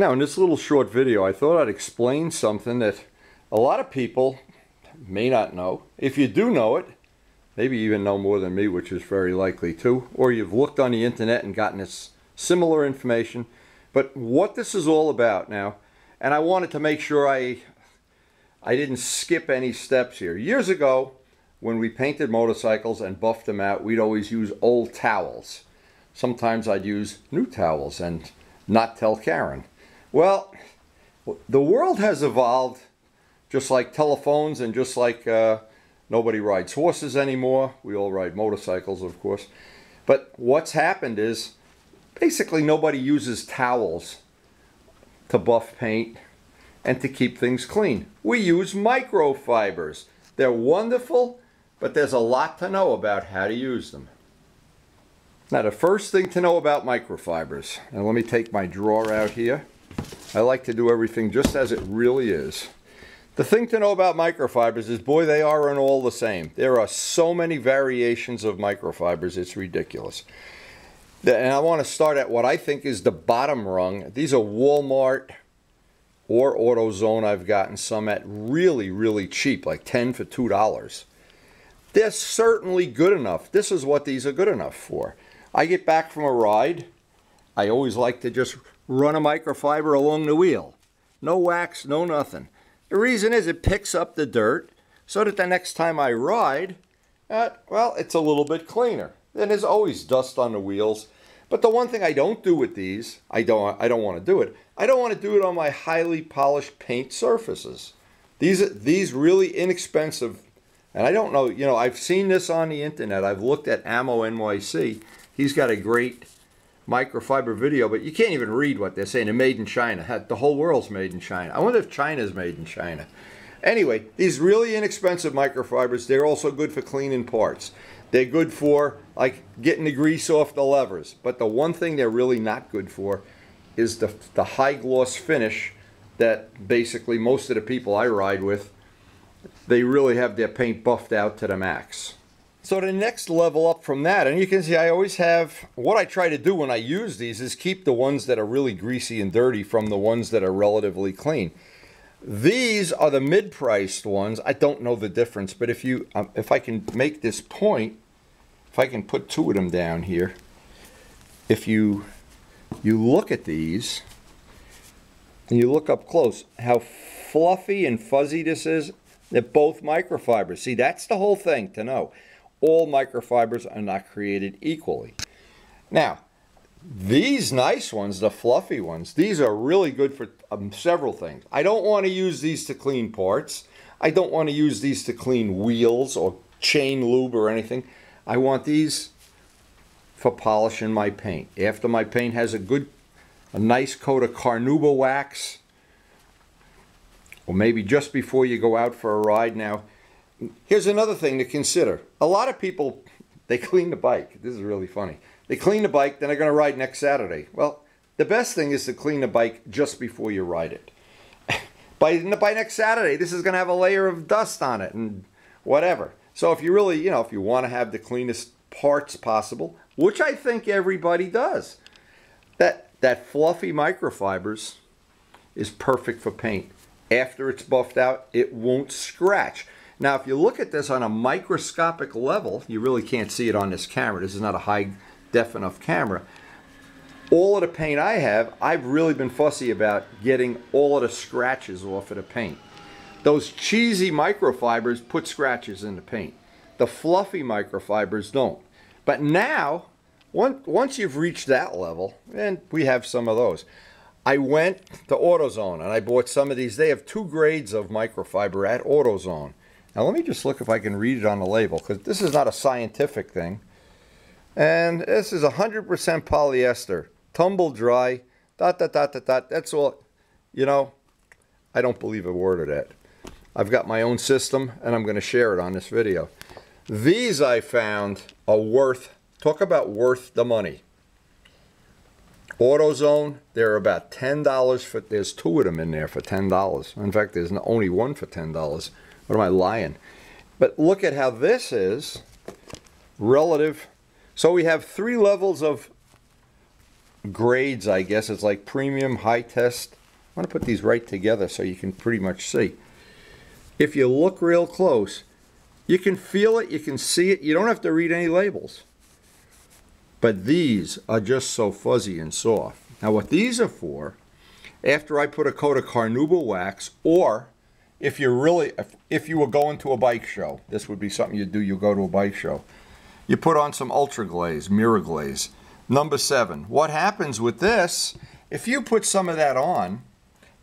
Now, in this little short video, I thought I'd explain something that a lot of people may not know. If you do know it, maybe you even know more than me, which is very likely too, or you've looked on the internet and gotten this similar information. But what this is all about now, and I wanted to make sure I didn't skip any steps here. Years ago, when we painted motorcycles and buffed them out, we'd always use old towels. Sometimes I'd use new towels and not tell Karen. Well, the world has evolved, just like telephones and just like nobody rides horses anymore. We all ride motorcycles, of course. But what's happened is basically nobody uses towels to buff paint and to keep things clean. We use microfibers. They're wonderful, but there's a lot to know about how to use them. Now, the first thing to know about microfibers, and let me take my drawer out here. I like to do everything just as it really is. The thing to know about microfibers is, boy, they aren't all the same. There are so many variations of microfibers, it's ridiculous. And I want to start at what I think is the bottom rung. These are Walmart or AutoZone. I've gotten some at really, really cheap, like 10 for $2. They're certainly good enough. This is what these are good enough for. I get back from a ride. I always like to just run a microfiber along the wheel. No wax, no nothing. The reason is it picks up the dirt so that the next time I ride, well, it's a little bit cleaner. Then there's always dust on the wheels. But the one thing I don't do with these, I don't want to do it. I don't want to do it on my highly polished paint surfaces. These really inexpensive, and I don't know, you know, I've seen this on the internet. I've looked at Ammo NYC. He's got a great microfiber video, but you can't even read what they're saying. They're made in China. The whole world's made in China. I wonder if China's made in China. Anyway, these really inexpensive microfibers, they're also good for cleaning parts. They're good for like getting the grease off the levers. But the one thing they're really not good for is the high gloss finish that basically most of the people I ride with, they really have their paint buffed out to the max. So the next level up from that, and you can see I always have, what I try to do when I use these is keep the ones that are really greasy and dirty from the ones that are relatively clean. These are the mid-priced ones. I don't know the difference, but if I can make this point, if I can put two of them down here, if you look at these and you look up close, how fluffy and fuzzy this is, they're both microfibers. See, that's the whole thing to know. All microfibers are not created equally. Now, these nice ones, the fluffy ones, these are really good for several things. I don't want to use these to clean parts. I don't want to use these to clean wheels or chain lube or anything. I want these for polishing my paint. After my paint has a nice coat of carnauba wax, or maybe just before you go out for a ride. Now, here's another thing to consider. A lot of people, they clean the bike. This is really funny. They clean the bike, then they're going to ride next Saturday. Well, the best thing is to clean the bike just before you ride it. By next Saturday, this is going to have a layer of dust on it and whatever. So if you really, you know, if you want to have the cleanest parts possible, which I think everybody does, that fluffy microfibers is perfect for paint. After it's buffed out, it won't scratch. Now, if you look at this on a microscopic level, you really can't see it on this camera. This is not a high-def enough camera. All of the paint I have, I've really been fussy about getting all of the scratches off of the paint. Those cheesy microfibers put scratches in the paint. The fluffy microfibers don't. But now, once you've reached that level, and we have some of those, I went to AutoZone and I bought some of these. They have 2 grades of microfiber at AutoZone. Now let me just look if I can read it on the label, because this is not a scientific thing. And this is 100% polyester, tumble dry, ... That's all. You know, I don't believe a word of that. I've got my own system and I'm going to share it on this video. These I found are worth, talk about worth the money. AutoZone, they're about $10 for, there's 2 of them in there for $10. In fact, there's only one for $10. What am I lying? But look at how this is relative. So we have 3 levels of grades, I guess. It's like premium, high test. I want to put these right together so you can pretty much see. If you look real close, you can feel it, you can see it. You don't have to read any labels. But these are just so fuzzy and soft. Now what these are for, after I put a coat of carnauba wax, or if you were going to a bike show, this would be something you do, you go to a bike show. You put on some ultra glaze, mirror glaze. Number 7. What happens with this, if you put some of that on,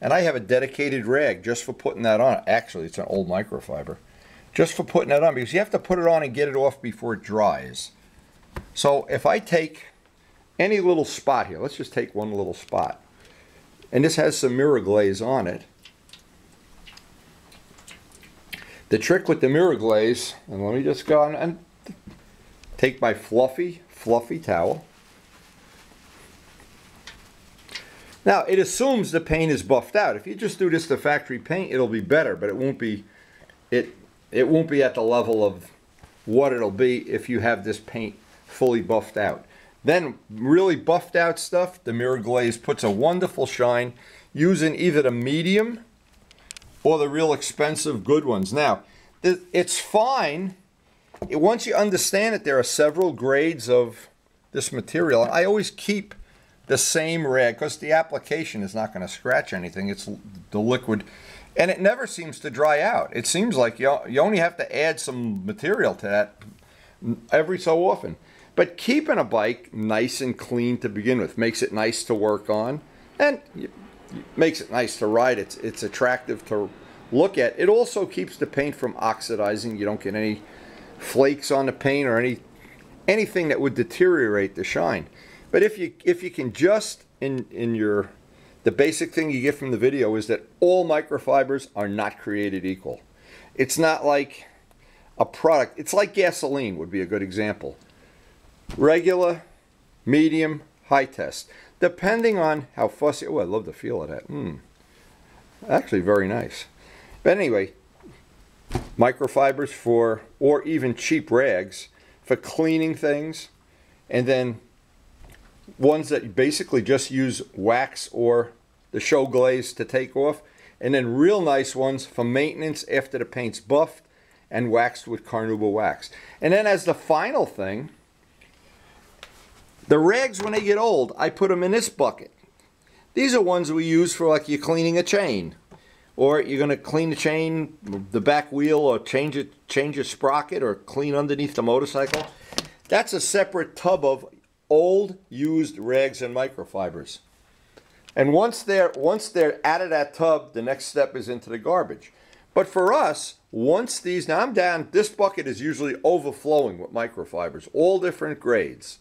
and I have a dedicated rag just for putting that on. Actually, it's an old microfiber. Just for putting that on, because you have to put it on and get it off before it dries. So if I take any little spot here, let's just take one little spot. And this has some mirror glaze on it. The trick with the mirror glaze, and let me just go on and take my fluffy towel. Now, it assumes the paint is buffed out. If you just do this to factory paint, it'll be better, but it won't be at the level of what it'll be if you have this paint fully buffed out. Then, really buffed out stuff, the mirror glaze puts a wonderful shine using either the medium or the real expensive good ones. Now, it's fine. Once you understand that there are several grades of this material, I always keep the same rag because the application is not going to scratch anything. It's the liquid, and it never seems to dry out. It seems like you only have to add some material to that every so often. But keeping a bike nice and clean to begin with makes it nice to work on, and makes it nice to ride. It's attractive to look at. It also keeps the paint from oxidizing. You don't get any flakes on the paint or anything that would deteriorate the shine. But if you can just, the basic thing you get from the video is that all microfibers are not created equal. It's not like a product. It's like gasoline would be a good example. Regular, medium, high test. Depending on how fussy, oh, I love the feel of that. Actually very nice. But anyway, microfibers for, or even cheap rags for cleaning things, and then ones that basically just use wax or the show glaze to take off, and then real nice ones for maintenance after the paint's buffed and waxed with carnauba wax. And then as the final thing, the rags, when they get old, I put them in this bucket. These are ones we use for like you're cleaning a chain, or you're going to clean the chain, the back wheel, or change your sprocket, or clean underneath the motorcycle. That's a separate tub of old used rags and microfibers. And once they're out of that tub, the next step is into the garbage. But for us, once these, now I'm down, this bucket is usually overflowing with microfibers, all different grades.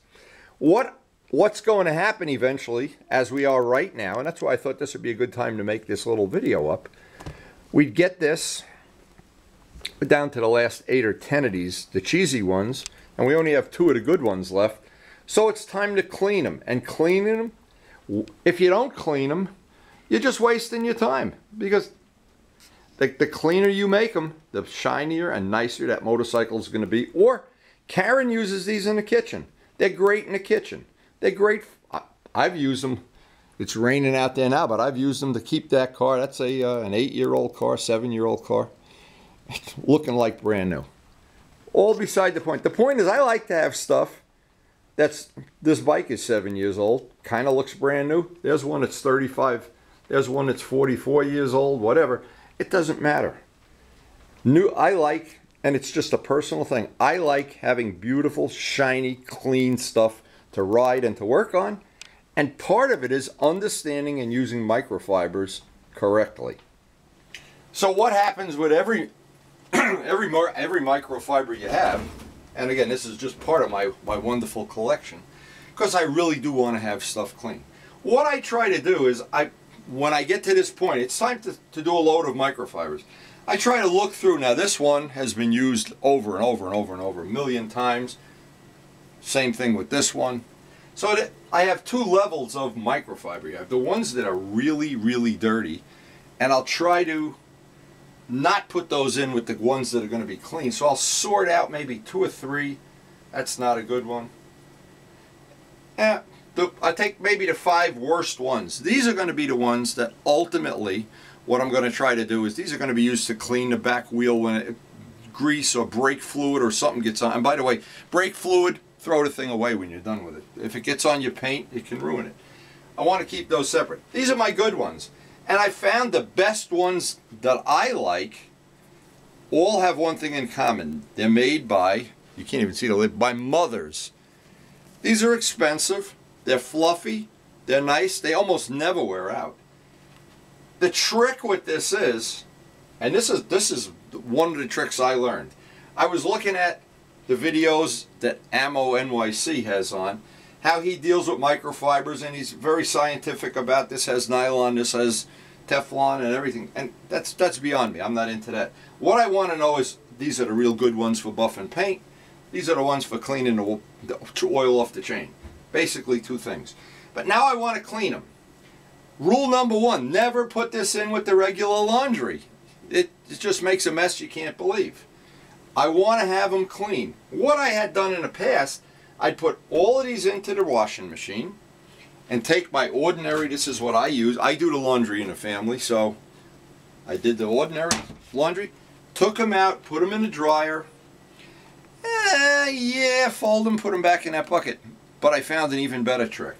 What's going to happen eventually, as we are right now, and that's why I thought this would be a good time to make this little video up, we'd get this down to the last 8 or 10 of these, the cheesy ones, and we only have 2 of the good ones left. So it's time to clean them. And cleaning them, if you don't clean them, you're just wasting your time. Because the cleaner you make them, the shinier and nicer that motorcycle is going to be. Or Karen uses these in the kitchen. They're great in the kitchen. They're great. I've used them. It's raining out there now, but I've used them to keep that car. That's an 8-year-old car, 7-year-old car. It's looking like brand new. All beside the point. The point is I like to have stuff this bike is 7 years old, kind of looks brand new. There's one that's 35, there's one that's 44 years old, whatever. It doesn't matter. New, I like, and it's just a personal thing, I like having beautiful, shiny, clean stuff to ride and to work on. And part of it is understanding and using microfibers correctly. So what happens with every microfiber you have, and again, this is just part of my wonderful collection, because I really do want to have stuff clean. What I try to do is, when I get to this point, it's time to do a load of microfibers. I try to look through. Now this one has been used over and over and over and over a million times. Same thing with this one. So I have 2 levels of microfiber. You have the ones that are really, really dirty, and I'll try to not put those in with the ones that are going to be clean. So I'll sort out maybe 2 or 3. That's not a good one. The I take maybe the 5 worst ones. These are going to be the ones that ultimately, what I'm going to try to do is these are going to be used to clean the back wheel when grease or brake fluid or something gets on. And by the way, brake fluid, throw the thing away when you're done with it. If it gets on your paint, it can ruin it. I want to keep those separate. These are my good ones. And I found the best ones that I like all have one thing in common. They're made by, you can't even see the lid, by mothers. These are expensive. They're fluffy. They're nice. They almost never wear out. The trick with this is, and this is one of the tricks I learned. I was looking at the videos that Ammo NYC has on, how he deals with microfibers, and he's very scientific about this has nylon, this has Teflon and everything, and that's beyond me. I'm not into that. What I want to know is these are the real good ones for buffing paint. These are the ones for cleaning the oil off the chain. Basically 2 things. But now I want to clean them. Rule number 1, never put this in with the regular laundry. It just makes a mess you can't believe. I want to have them clean. What I had done in the past, I'd put all of these into the washing machine and take my ordinary, this is what I use. I do the laundry in the family, so I did the ordinary laundry, took them out, put them in the dryer. Yeah, fold them, put them back in that bucket. But I found an even better trick.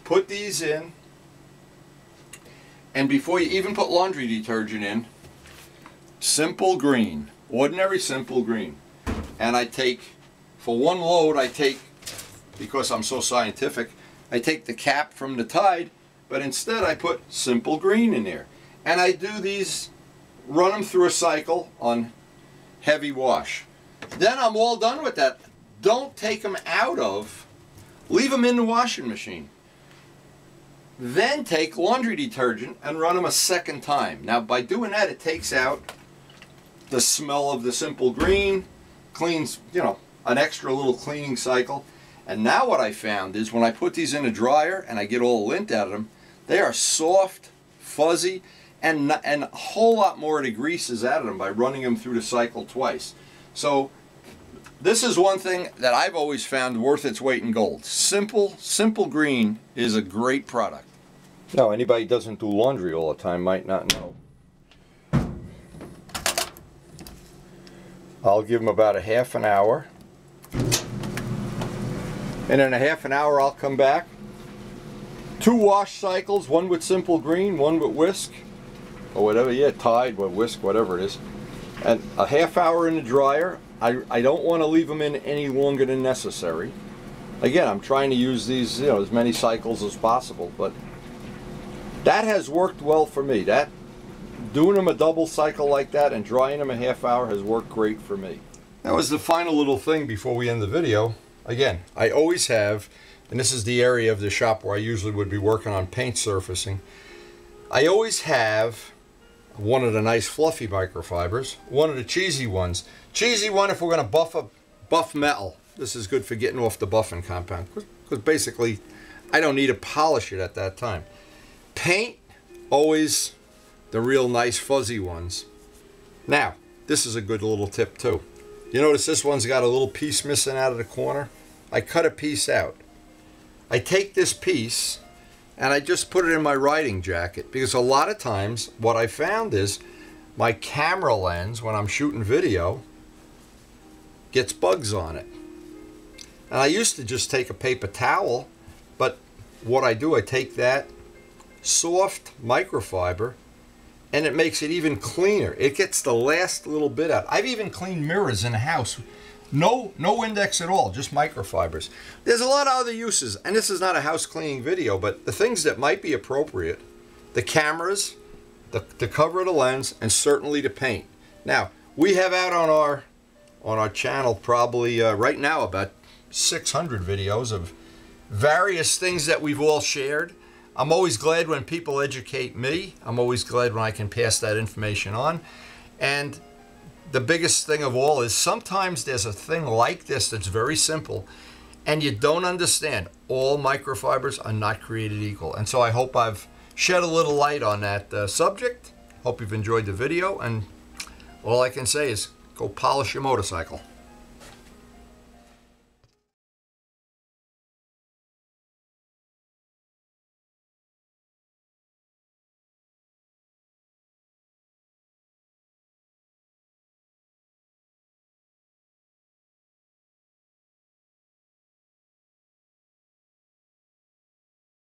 Put these in, and before you even put laundry detergent in, simple green, ordinary simple green. And I take, for one load, I take, because I'm so scientific, I take the cap from the Tide, but instead I put simple green in there. And I do these, run them through a cycle on heavy wash. Then I'm all done with that. Don't take them out of, leave them in the washing machine. Then take laundry detergent and run them a second time. Now by doing that, it takes out the smell of the simple green, cleans, you know, an extra little cleaning cycle. And now what I found is when I put these in a dryer and I get all the lint out of them, they are soft, fuzzy, and a whole lot more of the grease is out of them by running them through the cycle twice. So this is one thing that I've always found worth its weight in gold. Simple green is a great product. Now, anybody who doesn't do laundry all the time might not know. I'll give them about a half an hour. And in a half an hour I'll come back. 2 wash cycles, one with simple green, one with whisk. Or whatever, yeah, Tide, or whisk, whatever it is. And a half hour in the dryer. I don't want to leave them in any longer than necessary. Again, I'm trying to use these, you know, as many cycles as possible, but that has worked well for me. That doing them a double cycle like that and drying them a half hour has worked great for me. That was the final little thing before we end the video. Again, I always have, and this is the area of the shop where I usually would be working on paint surfacing. I always have one of the nice fluffy microfibers, one of the cheesy ones. Cheesy one if we're going to buff metal. This is good for getting off the buffing compound, because basically I don't need to polish it at that time. Paint, always the real nice fuzzy ones. Now, this is a good little tip too. You notice this one's got a little piece missing out of the corner? I cut a piece out. I take this piece and I just put it in my riding jacket, because a lot of times what I found is my camera lens, when I'm shooting video, gets bugs on it. And I used to just take a paper towel, but what I do, I take that soft microfiber and it makes it even cleaner. It gets the last little bit out. I've even cleaned mirrors in a house. No index at all, just microfibers. There's a lot of other uses, and this is not a house cleaning video, but the things that might be appropriate, the cameras, the cover of the lens, and certainly the paint. Now, we have out on our channel probably right now about 600 videos of various things that we've all shared. I'm always glad when people educate me. I'm always glad when I can pass that information on. And the biggest thing of all is sometimes there's a thing like this that's very simple and you don't understand. All microfibers are not created equal. And so I hope I've shed a little light on that subject. Hope you've enjoyed the video, and all I can say is go polish your motorcycle.